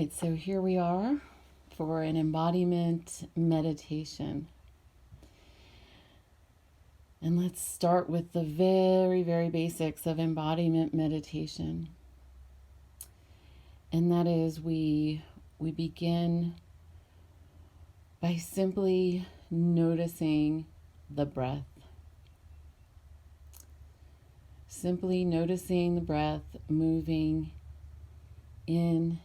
right, so here we are for an embodiment meditation. And let's start with the very, very basics of embodiment meditation. And that is we begin by simply noticing the breath. Simply noticing the breath moving in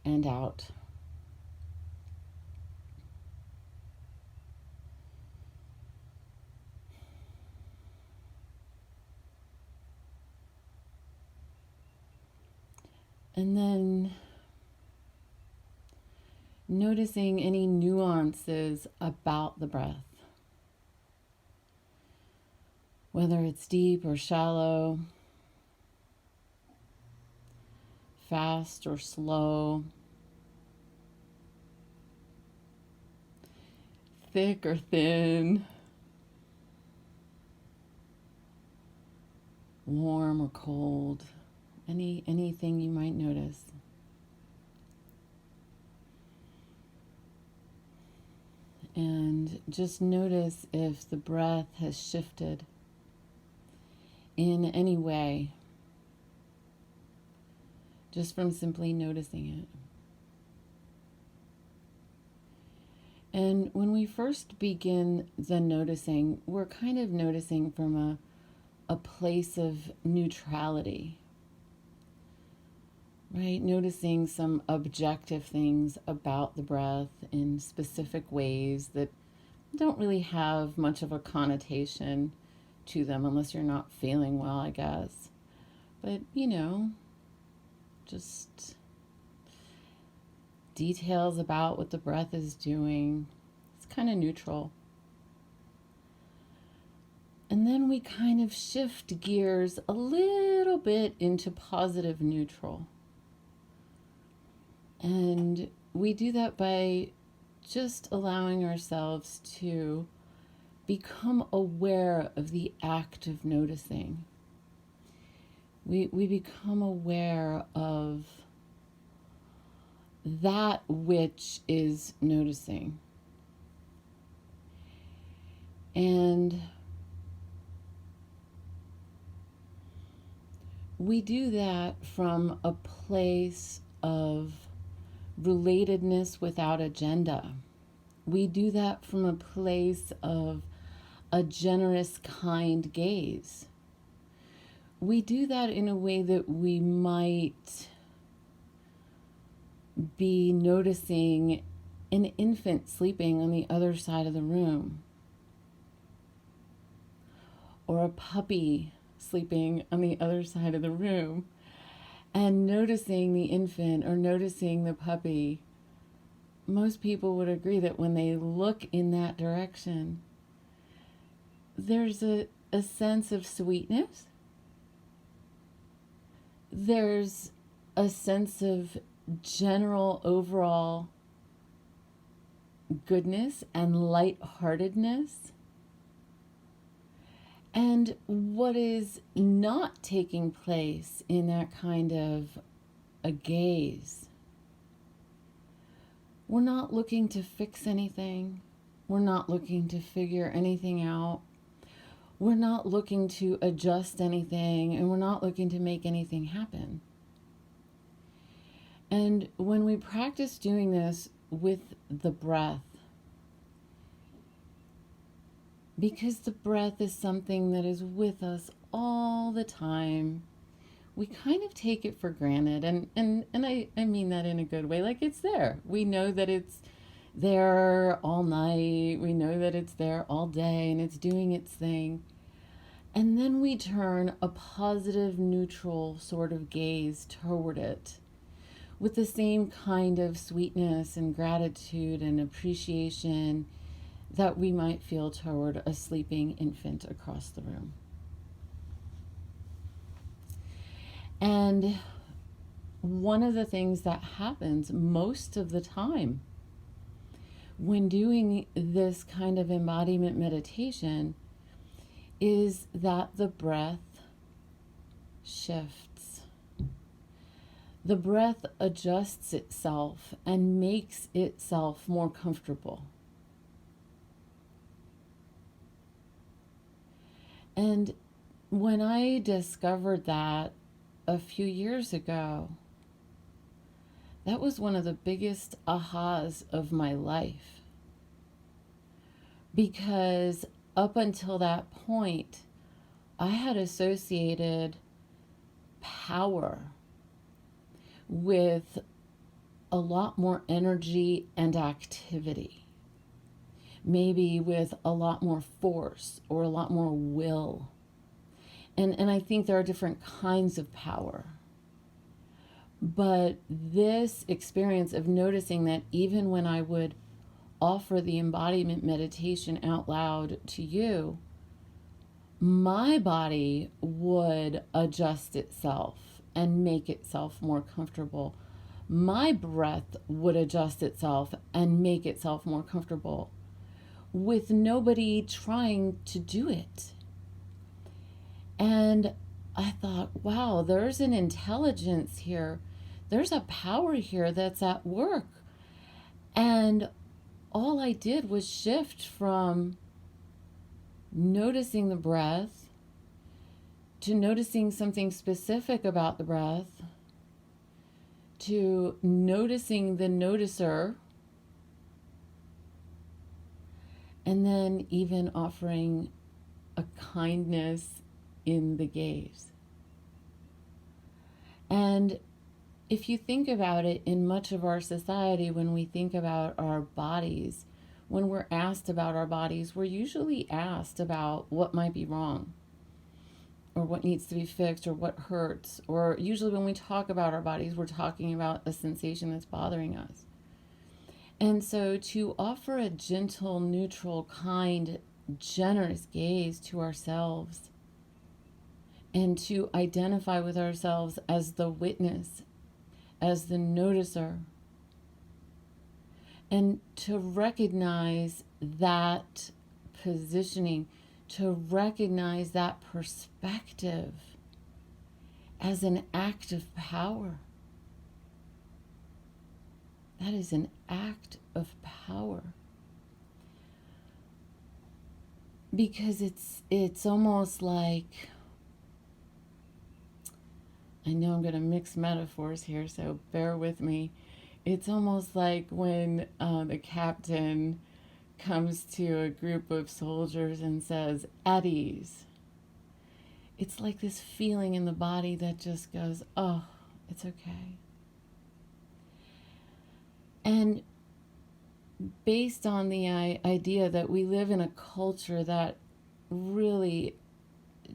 and out. And then noticing any nuances about the breath, whether it's deep or shallow, fast or slow, thick or thin, warm or cold, anything you might notice. And just notice if the breath has shifted in any way, just from simply noticing it. And when we first begin the noticing, we're kind of noticing from a place of neutrality, right? Noticing some objective things about the breath in specific ways that don't really have much of a connotation to them unless you're not feeling well, I guess. But, just details about what the breath is doing. It's kind of neutral. And then we kind of shift gears a little bit into positive neutral. And we do that by just allowing ourselves to become aware of the act of noticing. We become aware of that which is noticing. And we do that from a place of relatedness without agenda. We do that from a place of a generous, kind gaze. We do that in a way that we might be noticing an infant sleeping on the other side of the room, or a puppy sleeping on the other side of the room, and noticing the infant or noticing the puppy. Most people would agree that when they look in that direction, there's a sense of sweetness. There's a sense of general overall goodness and lightheartedness. And what is not taking place in that kind of a gaze? We're not looking to fix anything. We're not looking to figure anything out. We're not looking to adjust anything, and we're not looking to make anything happen. And when we practice doing this with the breath, because the breath is something that is with us all the time, we kind of take it for granted. And I mean that in a good way, like it's there. We know that it's there all night. We know that it's there all day and it's doing its thing. And then we turn a positive, neutral sort of gaze toward it with the same kind of sweetness and gratitude and appreciation that we might feel toward a sleeping infant across the room. And one of the things that happens most of the time when doing this kind of embodiment meditation is that the breath shifts. the breath adjusts itself and makes itself more comfortable. And when I discovered that a few years ago, that was one of the biggest ahas of my life. Because up until that point, I had associated power with a lot more energy and activity, maybe with a lot more force or a lot more will. And I think there are different kinds of power. But this experience of noticing that even when I would offer the embodiment meditation out loud to you, my body would adjust itself and make itself more comfortable. My breath would adjust itself and make itself more comfortable with nobody trying to do it. And I thought, wow, there's an intelligence here. There's a power here that's at work. And all I did was shift from noticing the breath to noticing something specific about the breath to noticing the noticer, and then even offering a kindness in the gaze. And if you think about it, in much of our society, when we think about our bodies, when we're asked about our bodies, we're usually asked about what might be wrong or what needs to be fixed or what hurts. Or usually when we talk about our bodies, we're talking about a sensation that's bothering us. And so to offer a gentle, neutral, kind, generous gaze to ourselves and to identify with ourselves as the witness, as the noticer, and to recognize that positioning, to recognize that perspective as an act of power. That is an act of power. Because it's almost like, I know I'm going to mix metaphors here, so bear with me. It's almost like when the captain comes to a group of soldiers and says, at ease. It's like this feeling in the body that just goes, oh, it's okay. And based on the idea that we live in a culture that really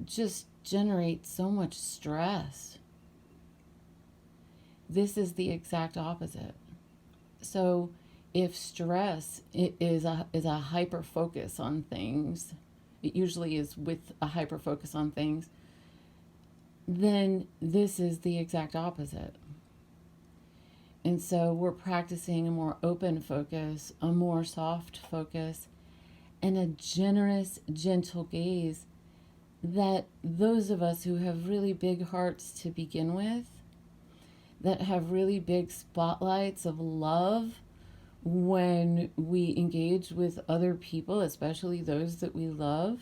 just generates so much stress, this is the exact opposite. So if stress is a hyper focus on things, it usually is with a hyper focus on things, then this is the exact opposite. And so we're practicing a more open focus, a more soft focus, and a generous, gentle gaze that those of us who have really big hearts to begin with, that have really big spotlights of love when we engage with other people, especially those that we love.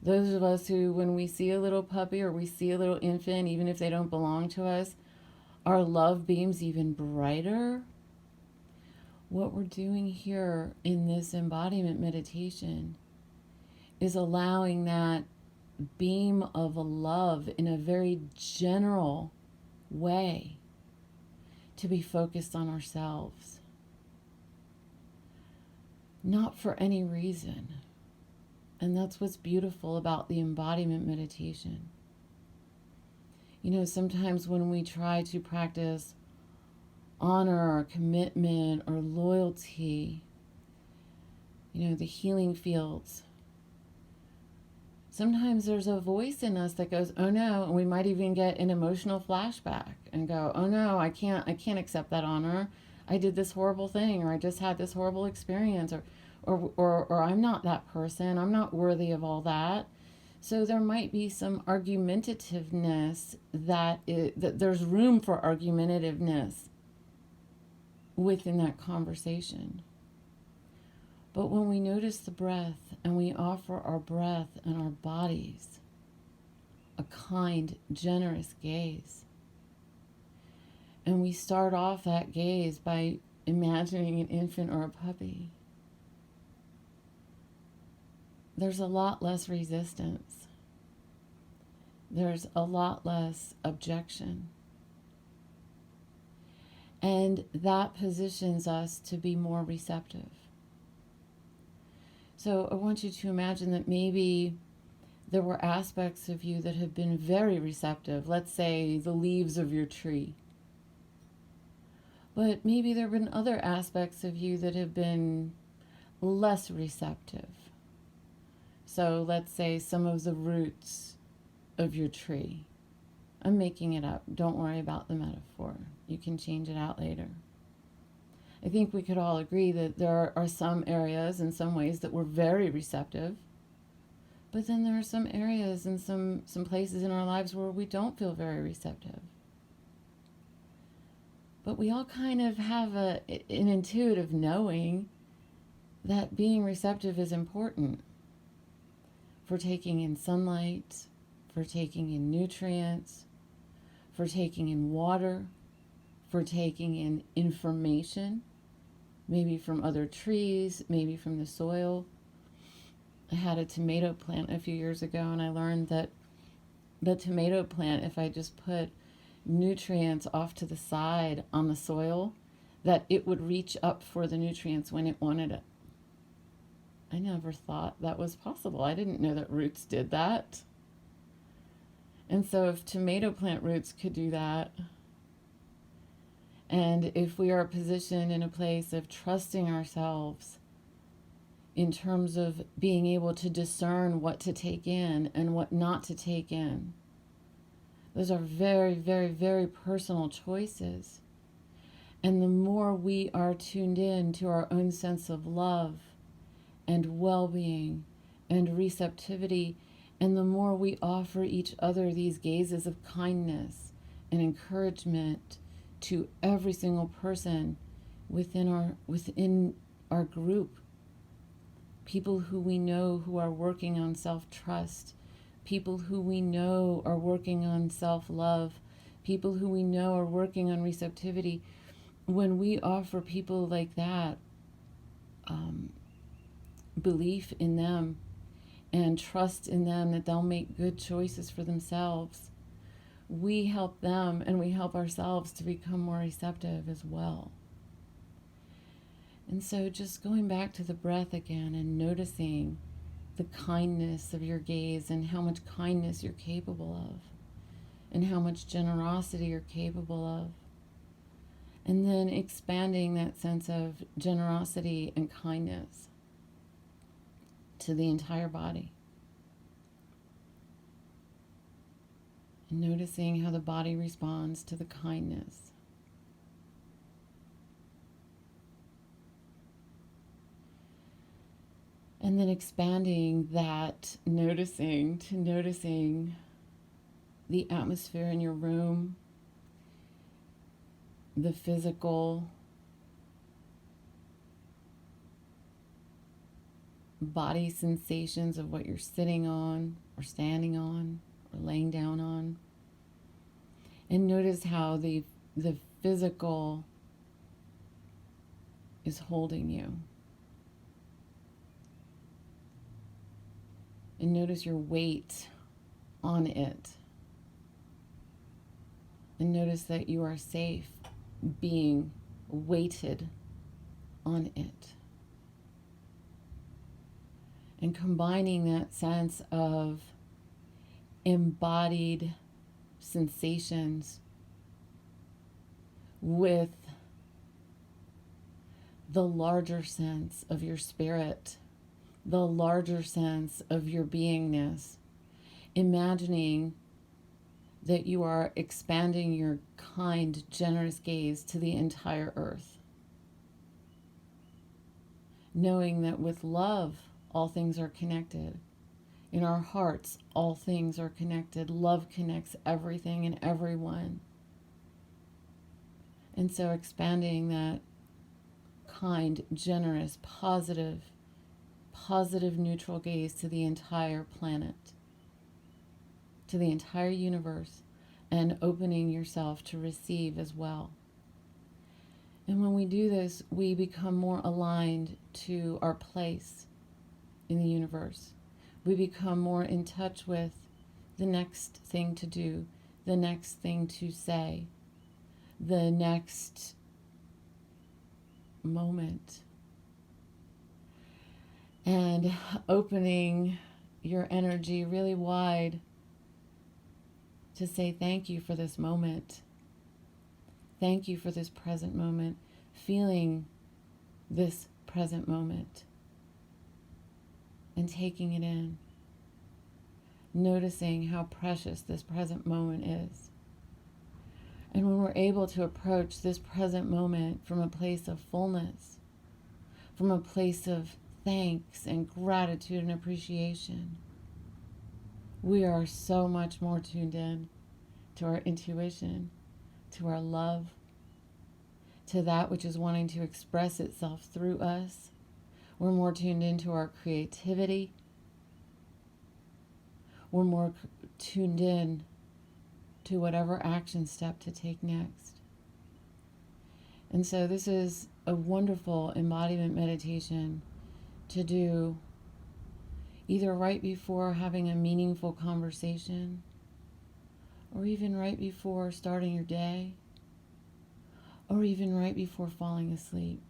Those of us who, when we see a little puppy or we see a little infant, even if they don't belong to us, our love beams even brighter. What we're doing here in this embodiment meditation is allowing that beam of love in a very general way to be focused on ourselves. Not for any reason. And that's what's beautiful about the embodiment meditation. You know, sometimes when we try to practice honor or commitment or loyalty, you know, the healing fields, sometimes there's a voice in us that goes, oh no, and we might even get an emotional flashback and go, oh no, I can't accept that honor. I did this horrible thing, or I just had this horrible experience, or I'm not that person. I'm not worthy of all that. So there might be some argumentativeness that there's room for argumentativeness within that conversation. But when we notice the breath and we offer our breath and our bodies a kind, generous gaze, and we start off that gaze by imagining an infant or a puppy, there's a lot less resistance. There's a lot less objection. And that positions us to be more receptive. So I want you to imagine that maybe there were aspects of you that have been very receptive. Let's say the leaves of your tree. But maybe there have been other aspects of you that have been less receptive. So let's say some of the roots of your tree. I'm making it up. Don't worry about the metaphor. You can change it out later. I think we could all agree that there are some areas in some ways that we're very receptive. But then there are some areas and some places in our lives where we don't feel very receptive. But we all kind of have an intuitive knowing that being receptive is important for taking in sunlight, for taking in nutrients, for taking in water, for taking in information, maybe from other trees, maybe from the soil. I had a tomato plant a few years ago, and I learned that the tomato plant, if I just put nutrients off to the side on the soil, that it would reach up for the nutrients when it wanted it. I never thought that was possible. I didn't know that roots did that. And so if tomato plant roots could do that, and if we are positioned in a place of trusting ourselves in terms of being able to discern what to take in and what not to take in, those are very, very, very personal choices. And the more we are tuned in to our own sense of love and well-being and receptivity, and the more we offer each other these gazes of kindness and encouragement to every single person within our group, people who we know who are working on self-trust, people who we know are working on self-love, people who we know are working on receptivity, when we offer people like that belief in them and trust in them that they'll make good choices for themselves, we help them and we help ourselves to become more receptive as well. And so just going back to the breath again and noticing the kindness of your gaze and how much kindness you're capable of and how much generosity you're capable of. And then expanding that sense of generosity and kindness to the entire body. And noticing how the body responds to the kindness. And then expanding that noticing to noticing the atmosphere in your room, the physical body sensations of what you're sitting on or standing on or laying down on. And notice how the physical is holding you. And notice your weight on it. And notice that you are safe being weighted on it. And combining that sense of embodied sensations with the larger sense of your spirit, the larger sense of your beingness, imagining that you are expanding your kind, generous gaze to the entire earth. Knowing that with love, all things are connected. In our hearts, all things are connected. Love connects everything and everyone. And so expanding that kind, generous, positive neutral gaze to the entire planet, to the entire universe, and opening yourself to receive as well. And when we do this, we become more aligned to our place in the universe. We become more in touch with the next thing to do, the next thing to say, the next moment. And opening your energy really wide to say thank you for this moment. Thank you for this present moment. Feeling this present moment and taking it in. Noticing how precious this present moment is. And when we're able to approach this present moment from a place of fullness, from a place of thanks and gratitude and appreciation, we are so much more tuned in to our intuition, to our love, to that which is wanting to express itself through us. We're more tuned into our creativity. We're more tuned in to whatever action step to take next. And so this is a wonderful embodiment meditation to do either right before having a meaningful conversation, or even right before starting your day, or even right before falling asleep.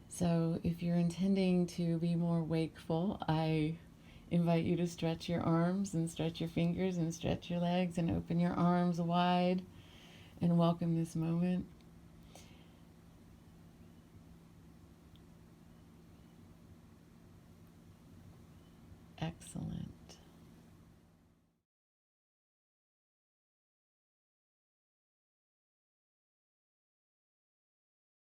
So if you're intending to be more wakeful, I invite you to stretch your arms and stretch your fingers and stretch your legs and open your arms wide and welcome this moment. Excellent.